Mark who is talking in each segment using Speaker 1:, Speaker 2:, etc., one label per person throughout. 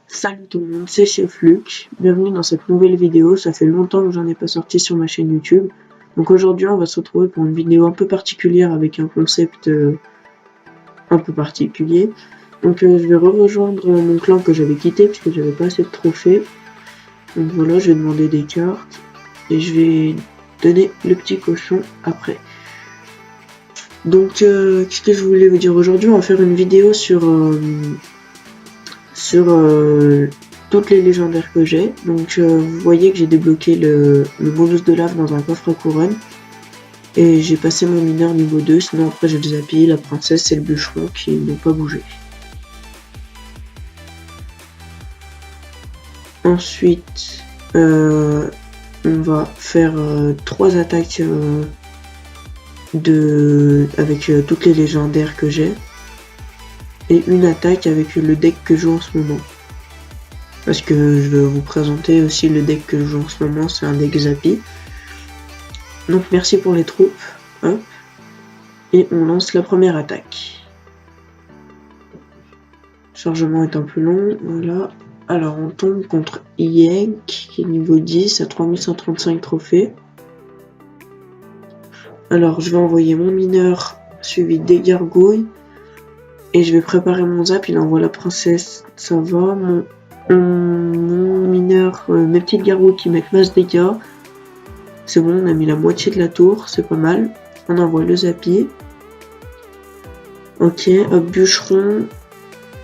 Speaker 1: Salut tout le monde, c'est Chef Luc, bienvenue dans cette nouvelle vidéo, ça fait longtemps que j'en ai pas sorti sur ma chaîne YouTube. Donc aujourd'hui on va se retrouver pour une vidéo un peu particulière avec un concept un peu particulier. Donc je vais rejoindre mon clan que j'avais quitté puisque j'avais pas assez de trophées. Donc voilà, je vais demander des cartes et je vais donner le petit cochon après. Donc qu'est-ce que je voulais vous dire aujourd'hui, on va faire une vidéo sur toutes les légendaires que j'ai. Donc vous voyez que j'ai débloqué le bonus de lave dans un coffre à couronne. Et j'ai passé mon mineur niveau 2, sinon après j'ai le zappy, la princesse et le bûcheron qui n'ont pas bougé. Ensuite, on va faire 3 attaques avec toutes les légendaires que j'ai. Et une attaque avec le deck que je joue en ce moment. Parce que je vais vous présenter aussi le deck que je joue en ce moment, c'est un deck Zappy. Donc merci pour les troupes. Hop. Et on lance la première attaque. Le chargement est un peu long, voilà. Alors on tombe contre Yank, qui est niveau 10 à 3135 trophées. Alors je vais envoyer mon mineur suivi des gargouilles. Et je vais préparer mon zap, il envoie la princesse, ça va. Mon mineur, mes petites gargouilles qui mettent masse dégâts. C'est bon, on a mis la moitié de la tour, c'est pas mal. On envoie le zappy. Ok, hop, bûcheron.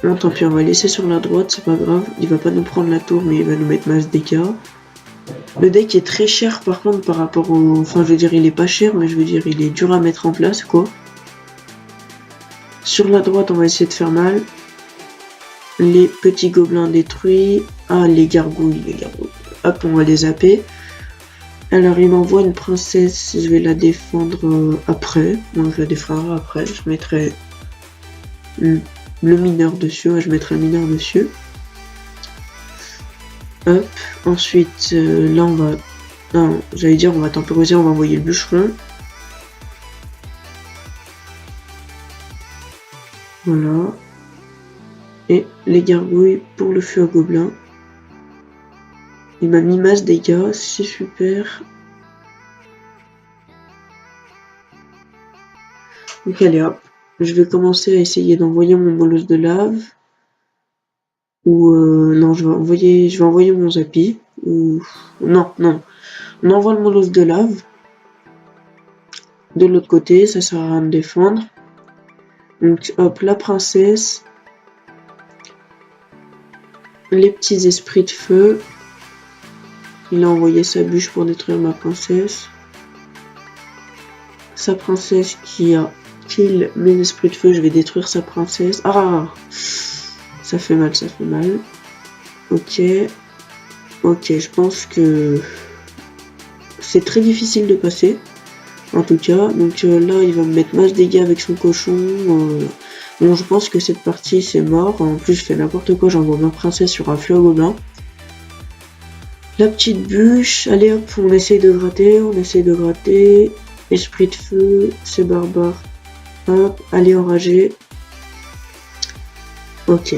Speaker 1: Bon, tant pis, on va laisser sur la droite, c'est pas grave. Il va pas nous prendre la tour, mais il va nous mettre masse dégâts. Le deck est très cher par contre par rapport au... Enfin, je veux dire, il est pas cher, mais je veux dire, il est dur à mettre en place, quoi. Sur la droite, on va essayer de faire mal. Les petits gobelins détruits. Ah, les gargouilles. Hop, on va les zapper. Alors, il m'envoie une princesse. Je vais la défendre après. Bon, je la défendrai après. Je mettrai le mineur dessus. Ouais, je mettrai le mineur dessus. Hop. Ensuite, là, on va... Non, j'allais dire, on va temporiser. On va envoyer le bûcheron. Voilà. Et les gargouilles pour le feu à gobelin. Il m'a mis masse dégâts, c'est super. Donc allez hop. Je vais commencer à essayer d'envoyer mon bolos de lave. Ou non, je vais envoyer mon zappy. Ou non. On envoie le bolos de lave. De l'autre côté, ça sert à rien de défendre. Donc hop, la princesse, les petits esprits de feu. Il a envoyé sa bûche pour détruire ma princesse. Sa princesse qui a kill mes esprits de feu, je vais détruire sa princesse. Ah, ça fait mal, ça fait mal. Ok, je pense que c'est très difficile de passer. En tout cas, donc là il va me mettre masse dégâts avec son cochon. Bon, je pense que cette partie c'est mort. En plus je fais n'importe quoi, j'envoie ma princesse sur un feu à gobelin. La petite bûche, allez hop, on essaye de gratter. Esprit de feu, c'est barbare. Hop, allez enragé. Ok,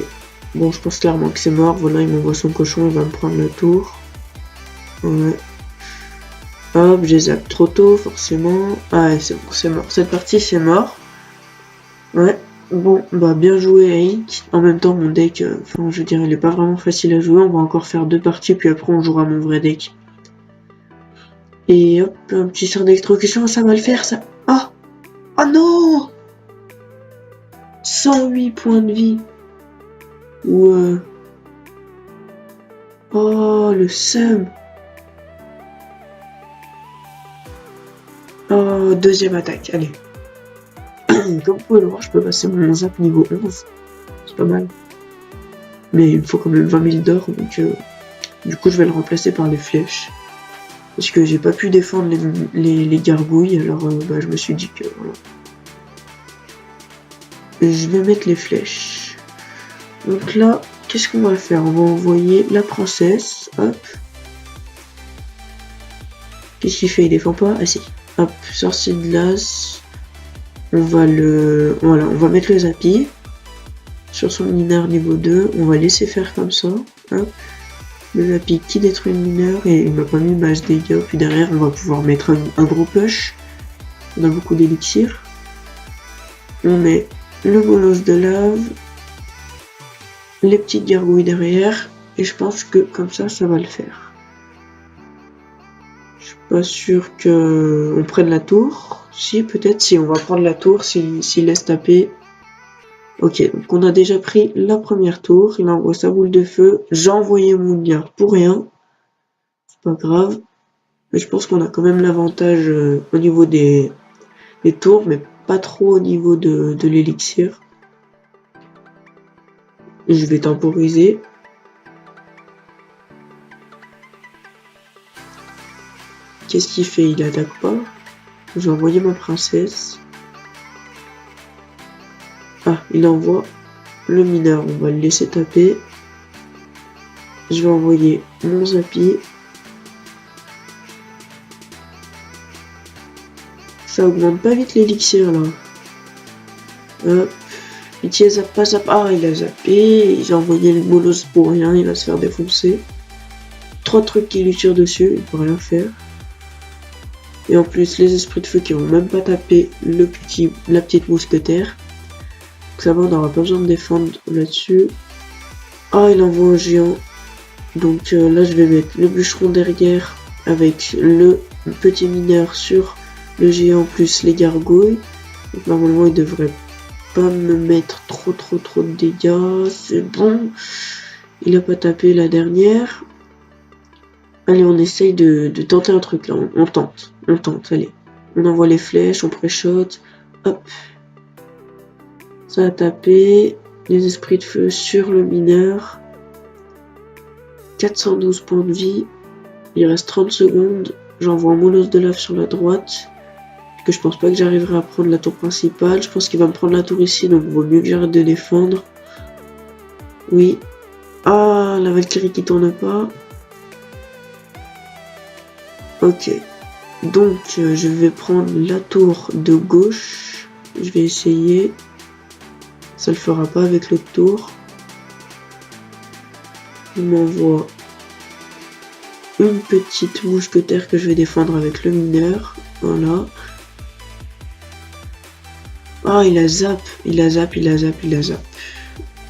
Speaker 1: bon je pense clairement que c'est mort. Voilà, il m'envoie son cochon, il va me prendre le tour. Ouais. Hop, j'ai zappé trop tôt, forcément. Ah ouais, c'est bon, c'est mort. Cette partie, c'est mort. Ouais. Bon, bah bien joué, Hank. En même temps, mon deck, enfin, je veux dire, il est pas vraiment facile à jouer. On va encore faire 2 parties, puis après, on jouera mon vrai deck. Et hop, un petit sort d'extrocution, ça va le faire, ça. Ah! Oh non! 108 points de vie. Ou oh, le seum. Oh, deuxième attaque, allez. Comme vous pouvez le voir, je peux passer mon zap niveau 11. C'est pas mal. Mais il me faut quand même 20 000 d'or, donc du coup je vais le remplacer par les flèches. Parce que j'ai pas pu défendre les gargouilles, alors bah, je me suis dit que voilà. Je vais mettre les flèches. Donc là, qu'est-ce qu'on va faire? On va envoyer la princesse. Hop. Qu'est-ce qu'il fait? Il défend pas? Ah si. Hop, sorcier de glace. On va mettre le zappy. sur son mineur niveau 2. On va laisser faire comme ça. Hop. Le Zappy qui détruit le mineur et il m'a pas mis masse dégâts. Puis derrière, on va pouvoir mettre un gros push. On a beaucoup d'élixir. On met le bolos de lave. Les petites gargouilles derrière. Et je pense que comme ça va le faire. Je suis pas sûr que on prenne la tour. Si, peut-être si on va prendre la tour, s'il laisse taper. Ok, donc on a déjà pris la première tour. Il envoie sa boule de feu. J'ai envoyé mon milliard pour rien. C'est pas grave. Mais je pense qu'on a quand même l'avantage au niveau des tours, mais pas trop au niveau de l'élixir. Je vais temporiser. Qu'est-ce qu'il fait? Il attaque pas. J'ai envoyé ma princesse. Ah, il envoie le mineur. On va le laisser taper. Je vais envoyer mon Zappy. Ça augmente pas vite l'élixir là. Hop. Pitié, zappe pas, zappe. Ah, il a zappé. J'ai envoyé le bolos pour rien. Il va se faire défoncer. 3 trucs qui lui tirent dessus. Il peut rien faire. Et en plus, les esprits de feu qui vont même pas taper la petite mousquetaire. Donc ça va, on n'aura pas besoin de défendre là-dessus. Ah, il envoie un géant. Donc là, je vais mettre le bûcheron derrière avec le petit mineur sur le géant plus les gargouilles. Donc normalement, il devrait pas me mettre trop de dégâts. C'est bon. Il a pas tapé la dernière. Allez, on essaye de tenter un truc là. On tente, allez. On envoie les flèches, on pré-shot. Hop. Ça a tapé. Les esprits de feu sur le mineur. 412 points de vie. Il reste 30 secondes. J'envoie un molos de lave sur la droite. Que je pense pas que j'arriverai à prendre la tour principale. Je pense qu'il va me prendre la tour ici, donc il vaut mieux que j'arrête de défendre. Oui. Ah, la Valkyrie qui tourne pas. Ok. Donc, je vais prendre la tour de gauche. Je vais essayer. Ça le fera pas avec l'autre tour. Il m'envoie une petite mousquetaire que je vais défendre avec le mineur. Voilà. Ah, il a zap.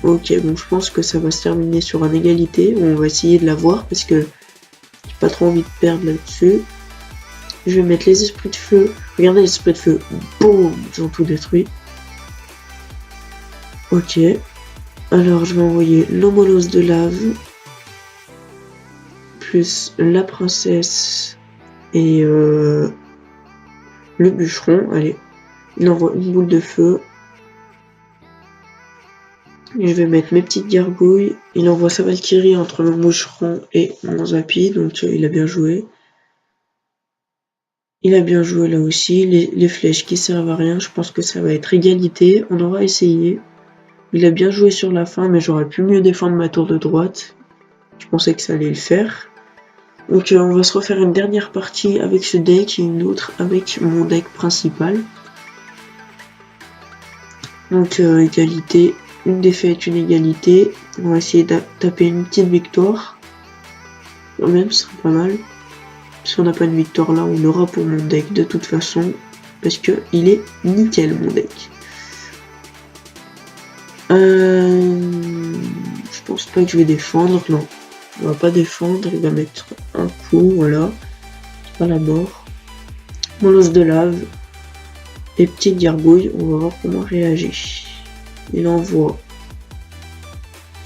Speaker 1: Ok, bon, je pense que ça va se terminer sur une égalité. On va essayer de l'avoir parce que j'ai pas trop envie de perdre là-dessus. Je vais mettre les esprits de feu. Regardez les esprits de feu. Boum, ils ont tout détruit. Ok. Alors, je vais envoyer l'homolos de lave. Plus la princesse. Et le bûcheron. Allez. Il envoie une boule de feu. Et je vais mettre mes petites gargouilles. Il envoie sa Valkyrie entre mon bûcheron et mon Zappy. Donc, il a bien joué. Il a bien joué là aussi. Les flèches qui servent à rien. Je pense que ça va être égalité. On aura essayé. Il a bien joué sur la fin, mais j'aurais pu mieux défendre ma tour de droite. Je pensais que ça allait le faire. Donc on va se refaire une dernière partie avec ce deck et une autre avec mon deck principal. Donc égalité, une défaite, une égalité. On va essayer de taper une petite victoire. Quand même, ce serait pas mal. Si on n'a pas une victoire là, on aura pour mon deck de toute façon. Parce que il est nickel mon deck. Je pense pas que je vais défendre, non. On va pas défendre, il va mettre un coup, voilà. C'est pas la mort. Molos de lave. Et petite gargouille, on va voir comment réagir. Il envoie.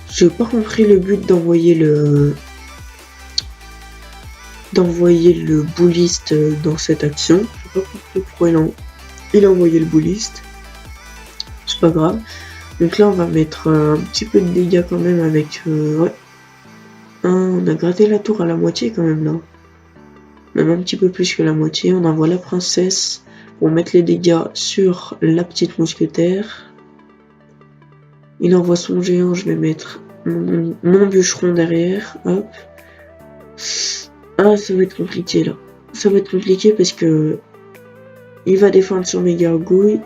Speaker 1: J'ai pas compris le but d'envoyer le bouliste dans cette action. J'ai pas compris pourquoi il a envoyé le bouliste. C'est pas grave. Donc là on va mettre un petit peu de dégâts quand même avec... ouais. On a gratté la tour à la moitié quand même là. Même un petit peu plus que la moitié. On envoie la princesse pour mettre les dégâts sur la petite mousquetaire. Il envoie son géant, je vais mettre mon bûcheron derrière. Hop. Ah, ça va être compliqué là. Ça va être compliqué parce que il va défendre sur mes gargouilles.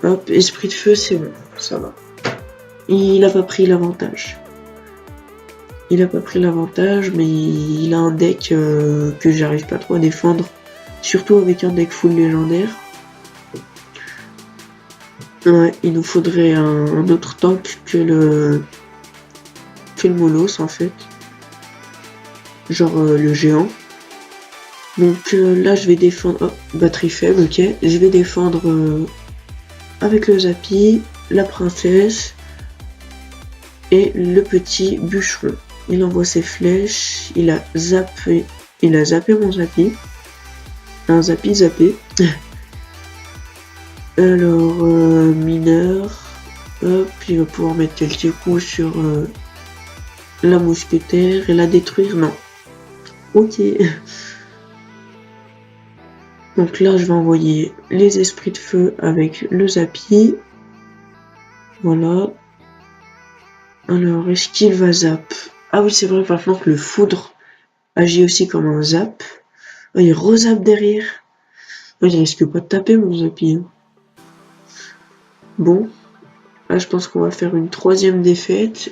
Speaker 1: Hop, esprit de feu, c'est bon. ça va. Il a pas pris l'avantage. Il a pas pris l'avantage, mais il a un deck que j'arrive pas trop à défendre. Surtout avec un deck full légendaire. Ouais, il nous faudrait un autre tank que le Molos en fait. Genre le géant. Donc là je vais défendre... Oh, batterie faible, ok. Je vais défendre avec le Zappy, la princesse et le petit bûcheron. Il envoie ses flèches, il a zappé mon Zappy. Un Zappy zappé. Alors, mineur, hop, il va pouvoir mettre quelques coups sur la mousquetaire et la détruire, non. Ok. Donc là, je vais envoyer les esprits de feu avec le Zappy. Voilà. Alors, est-ce qu'il va zap? Ah oui, c'est vrai, maintenant que le foudre agit aussi comme un zap. Oh, il rezappe derrière. Oh, il risque pas de taper mon Zappy. Hein. Bon. Là, je pense qu'on va faire une 3e défaite.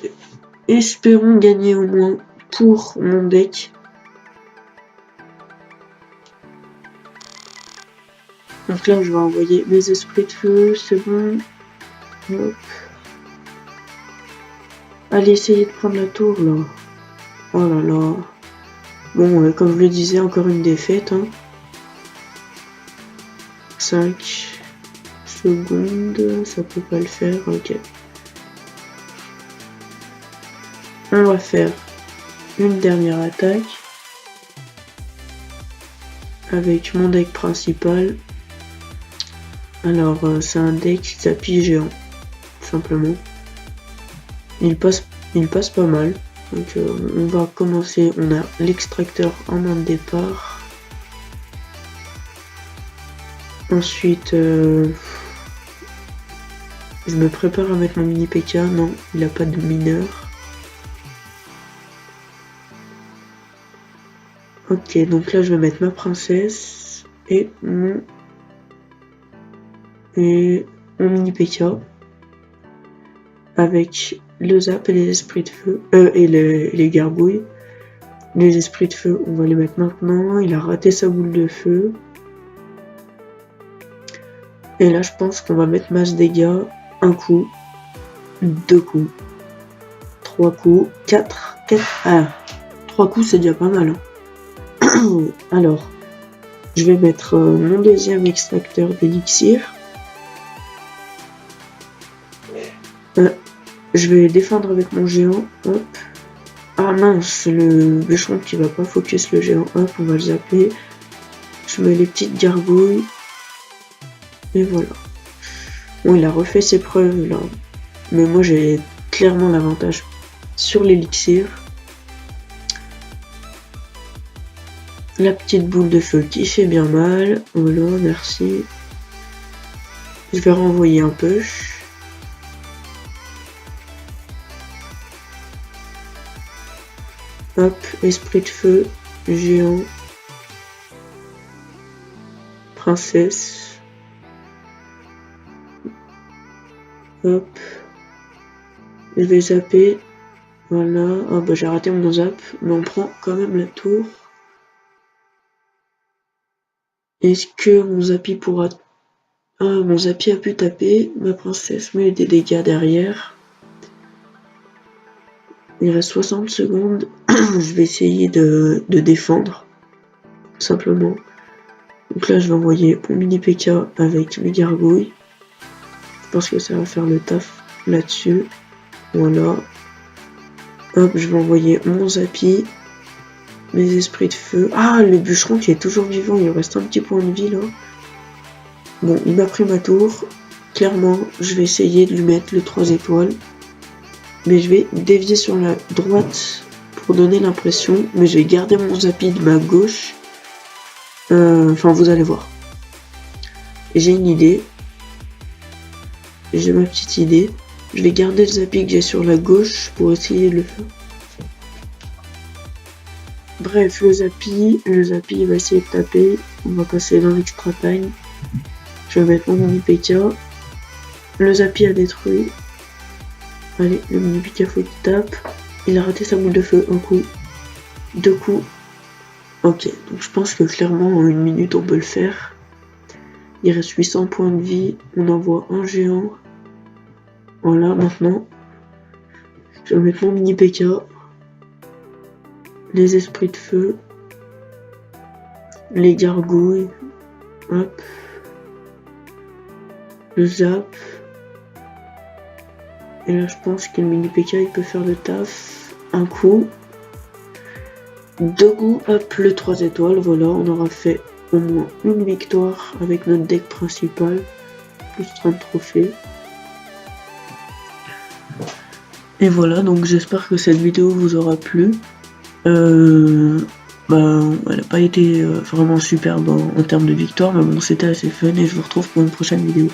Speaker 1: Espérons gagner au moins pour mon deck. Donc là, je vais envoyer mes esprits de feu, c'est bon. Hop. Allez, essayez de prendre la tour, là. Oh là là. Bon, comme je le disais, encore une défaite. Hein. 5 secondes, ça peut pas le faire, ok. On va faire une dernière attaque. Avec mon deck principal. Alors, c'est un deck Zappy géant, simplement. Il passe pas mal. Donc, on va commencer. On a l'extracteur en main de départ. Ensuite, je me prépare à mettre mon mini PK. Non, il n'a pas de mineur. Ok, donc là, je vais mettre ma princesse et mon mini PK avec le zap et les esprits de feu et les gargouilles. Les esprits de feu, on va les mettre maintenant. Il a raté sa boule de feu. Et là, je pense qu'on va mettre masse dégâts. 1 coup, 2 coups, 3 coups, 4. Ah, 3 coups, c'est déjà pas mal. Hein. Alors, je vais mettre mon 2e extracteur d'élixir. Je vais défendre avec mon géant. Hop. Ah mince, le bûcheron qui va pas focus le géant. Hop, on va le zapper. Je mets les petites gargouilles. Et voilà. Bon, il a refait ses preuves là. Mais moi j'ai clairement l'avantage sur l'élixir. La petite boule de feu qui fait bien mal. Voilà, merci. Je vais renvoyer un push. Hop, esprit de feu, géant, princesse. Hop, je vais zapper. Voilà, ah bah j'ai raté mon zap, mais on prend quand même la tour. Est-ce que mon Zappy pourra... Ah, mon Zappy a pu taper, ma princesse met des dégâts derrière. Il reste 60 secondes. Je vais essayer de défendre. Simplement. Donc là, je vais envoyer mon mini PK avec mes gargouilles. Je pense que ça va faire le taf là-dessus. Voilà. Hop, je vais envoyer mon Zappy. Mes esprits de feu. Ah, le bûcheron qui est toujours vivant. Il reste un petit point de vie là. Bon, il m'a pris ma tour. Clairement, je vais essayer de lui mettre le 3 étoiles. Mais je vais dévier sur la droite pour donner l'impression. Mais je vais garder mon Zappy de ma gauche. Enfin, vous allez voir. J'ai une idée. J'ai ma petite idée. Je vais garder le Zappy que j'ai sur la gauche pour essayer de le faire. Bref, le Zappy il va essayer de taper. On va passer dans l'extra time. Je vais mettre mon mini PK. Le Zappy a détruit. Allez, le mini Pika faut qu'il tape. Il a raté sa boule de feu, un coup. 2 coups. Ok, donc je pense que clairement en 1 minute on peut le faire. Il reste 800 points de vie. On envoie un géant. Voilà, maintenant. Je vais mettre mon mini PK. Les esprits de feu. Les gargouilles. Hop. Le zap. Et là, je pense que le mini PK, il peut faire le taf. Un coup. 2 coups. Hop, le 3 étoiles. Voilà, on aura fait au moins une victoire avec notre deck principal. Plus 30 trophées. Et voilà, donc j'espère que cette vidéo vous aura plu. Elle n'a pas été vraiment superbe en termes de victoire, mais bon, c'était assez fun et je vous retrouve pour une prochaine vidéo.